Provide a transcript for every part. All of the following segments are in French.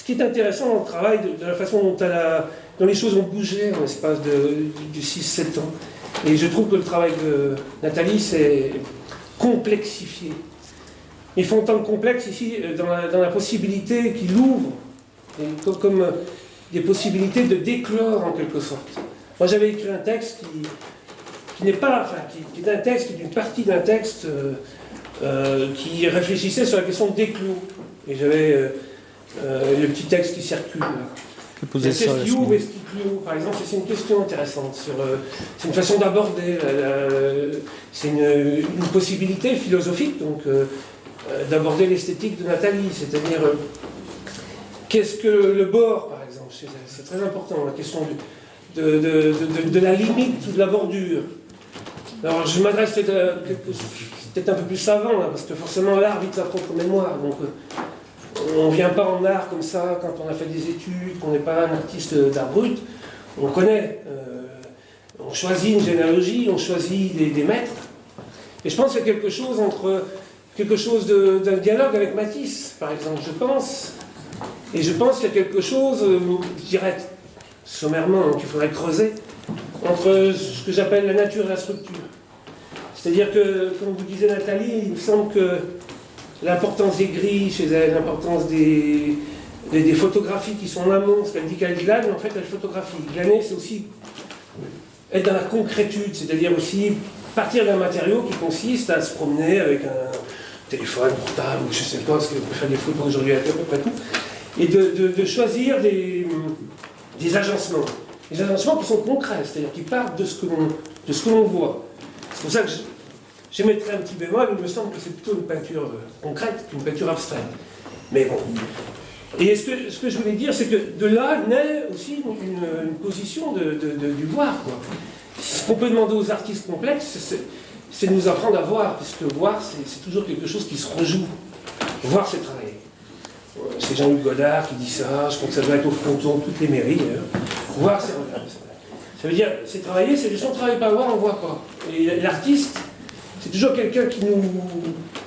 ce qui est intéressant dans le travail, de la façon dont les choses ont bougé en l'espace de 6-7 ans. Et je trouve que le travail de Nathalie s'est complexifié. Ils font tant de complexe ici dans la possibilité qu'il ouvre, comme des possibilités de déclore en quelque sorte. Moi j'avais écrit un texte qui n'est pas, enfin, qui est un texte, qui est une partie d'un texte qui réfléchissait sur la question de d'éclos. Et j'avais le petit texte qui circule là. Qu'est-ce qui ouvre et ce qui clôt, par exemple, c'est une question intéressante. C'est une façon d'aborder, c'est une possibilité philosophique, donc d'aborder l'esthétique de Nathalie, c'est-à-dire qu'est-ce que le bord, par exemple, c'est très important, la question de la limite ou de la bordure. Alors je m'adresse peut-être un peu plus savant, là, parce que forcément l'art vit de sa propre mémoire, donc on ne vient pas en art comme ça quand on a fait des études, qu'on n'est pas un artiste d'art brut, on connaît, on choisit une généalogie, on choisit des maîtres, et je pense qu'il y a quelque chose d'un dialogue avec Matisse, par exemple, je pense, et je pense qu'il y a quelque chose, je dirais sommairement, qu'il faudrait creuser, entre ce que j'appelle la nature et la structure. C'est-à-dire que, comme vous disait Nathalie, il me semble que l'importance des grilles chez elle, l'importance des photographies qui sont en amont, ce qu'elle dit qu'elle glane, en fait elle photographie. Glaner, c'est aussi être dans la concrétude, c'est-à-dire aussi partir d'un matériau qui consiste à se promener avec un téléphone portable, ou je ne sais pas, parce qu'on peut faire des photos aujourd'hui avec à peu près tout, et de choisir des agencements. Des agencements qui sont concrets, c'est-à-dire qui partent de ce que l'on voit. C'est pour ça que je mettrais un petit bémol, il me semble que c'est plutôt une peinture concrète qu'une peinture abstraite. Mais bon. Et ce que je voulais dire, c'est que de là naît aussi une position du voir, quoi. Ce qu'on peut demander aux artistes complexes, c'est de nous apprendre à voir, parce que voir, c'est toujours quelque chose qui se rejoue. Voir, c'est travailler. C'est Jean-Luc Godard qui dit ça, je pense que ça doit être au fronton de toutes les mairies. Voir, c'est regarder. Ça veut dire, c'est travailler, c'est juste on ne travaille pas à voir, on ne voit pas. Et l'artiste, c'est toujours quelqu'un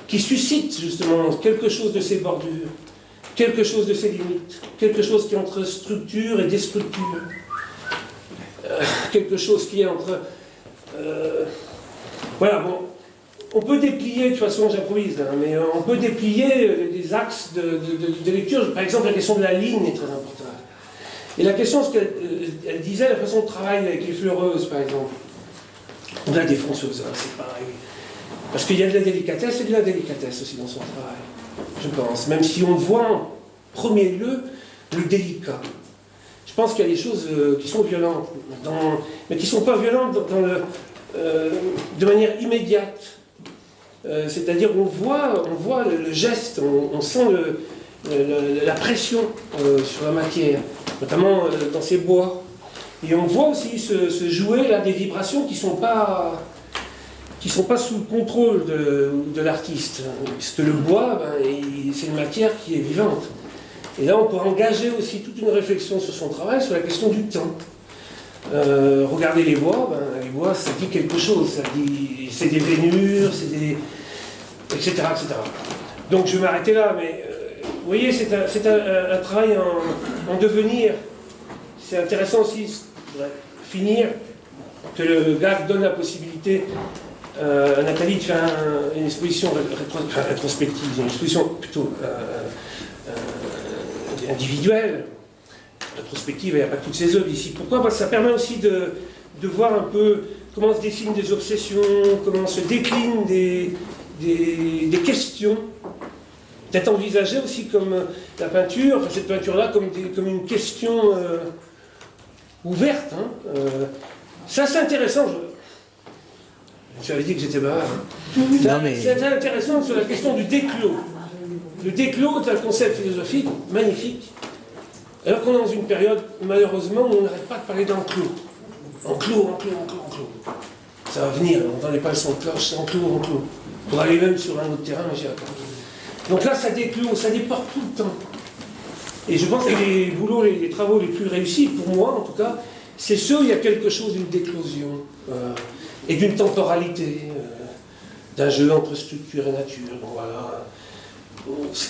qui suscite justement quelque chose de ses bordures, quelque chose de ses limites, quelque chose qui est entre structure et déstructure, quelque chose qui est entre... voilà, bon, on peut déplier, de toute façon j'improvise, hein, mais on peut déplier des axes de lecture. Par exemple, la question de la ligne est très importante. Et la question, ce qu'elle disait, la façon de travailler avec les fleureuses, par exemple, ou la défonceuse, hein, c'est pareil. Parce qu'il y a de la délicatesse et de la délicatesse aussi dans son travail, je pense. Même si on voit en premier lieu le délicat. Je pense qu'il y a des choses qui sont violentes, mais qui ne sont pas violentes de manière immédiate. C'est-à-dire on voit le geste, on sent la pression sur la matière, notamment dans ces bois. Et on voit aussi se jouer là, des vibrations qui ne sont pas sous le contrôle de l'artiste. Parce que le bois, c'est une matière qui est vivante. Et là, on peut engager aussi toute une réflexion sur son travail, sur la question du temps. Regardez les bois, ça dit quelque chose. Ça dit, c'est des rainures, c'est des... etc., etc. Donc je vais m'arrêter là, mais vous voyez, c'est un travail en devenir. C'est intéressant aussi, je voudrais finir, que le GAC donne la possibilité à Nathalie de faire une exposition rétrospective, une exposition plutôt individuelle. Rétrospective, il n'y a pas toutes ses œuvres ici. Pourquoi? Parce que ça permet aussi de voir un peu comment se dessinent des obsessions, comment se déclinent des questions, d'être envisagé aussi comme la peinture, enfin cette peinture-là, comme une question ouverte. Hein. Ça, c'est intéressant. Tu avais dit que j'étais bas. C'est intéressant sur la question du déclos. Le déclos est un concept philosophique magnifique, alors qu'on est dans une période, malheureusement, où on n'arrête pas de parler d'enclos. Enclos. Ça va venir, on n'entendait pas le son de cloche, c'est enclos. Pour aller même sur un autre terrain, mais j'y attends. Donc là, ça déclos, ça déporte tout le temps. Et je pense que les boulots, les travaux les plus réussis, pour moi en tout cas, c'est ceux où il y a quelque chose d'une déclosion et d'une temporalité, d'un jeu entre structure et nature. Donc voilà.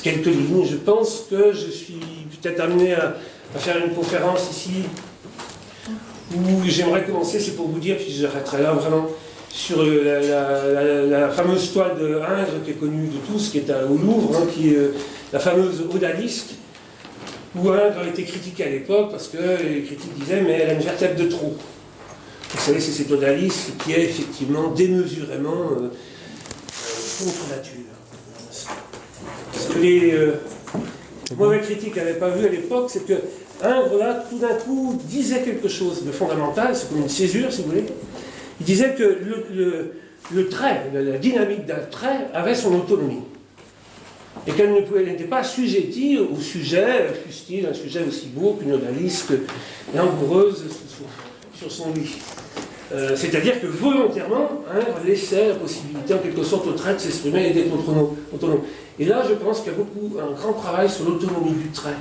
quelques lignes. Je pense que je suis peut-être amené à faire une conférence ici où j'aimerais commencer, c'est pour vous dire, puis j'arrêterai là vraiment, sur la fameuse toile de Ingres qui est connue de tous, qui est au Louvre, hein, qui est la fameuse Odalisque, où Ingres a été critiqué à l'époque parce que les critiques disaient mais elle a une vertèbre de trop. Vous savez, c'est cette Odalisque qui est effectivement démesurément contre nature. Ce que les mauvais critiques n'avaient pas vu à l'époque, c'est que Ingres, là, tout d'un coup, disait quelque chose de fondamental, c'est comme une césure, si vous voulez. Il disait que le trait, la dynamique d'un trait avait son autonomie. Et qu'elle n'était pas assujettie au sujet, fût-il un sujet aussi beau qu'une odalisque langoureuse sur son lit. C'est-à-dire que volontairement, Ingres laissait la possibilité en quelque sorte au trait de s'exprimer et d'être autonome. Et là, je pense qu'il y a un grand travail sur l'autonomie du trait.